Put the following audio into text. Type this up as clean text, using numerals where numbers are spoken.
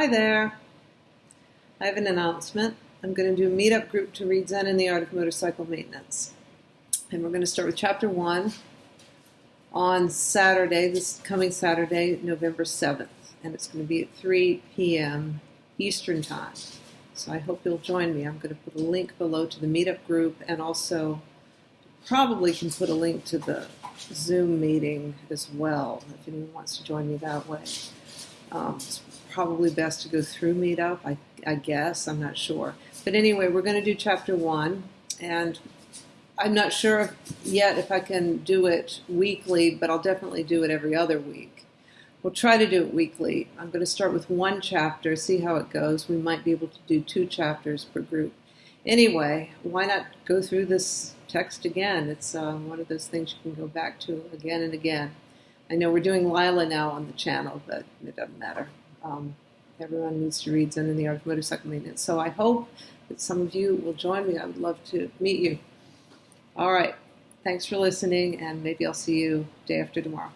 Hi there. I have an announcement. I'm going to do a meetup group to read Zen and the Art of Motorcycle Maintenance. And we're going to start with Chapter 1 on Saturday, this coming Saturday, November 7th. And it's going to be at 3 p.m. Eastern Time. So I hope you'll join me. I'm going to put a link below to the meetup group, and also probably can put a link to the Zoom meeting as well if anyone wants to join me that way. It's probably best to go through Meetup, I guess. I'm not sure. But anyway, we're going to do Chapter 1, and I'm not sure yet if I can do it weekly, but I'll definitely do it every other week. We'll try to do it weekly. I'm going to start with one chapter, see how it goes. We might be able to do 2 chapters per group. Anyway, why not go through this text again? It's one of those things you can go back to again and again. I know we're doing Lila now on the channel, but it doesn't matter. Everyone needs to read Zen and the Art of Motorcycle Maintenance. So I hope that some of you will join me. I would love to meet you. All right. Thanks for listening, and maybe I'll see you day after tomorrow.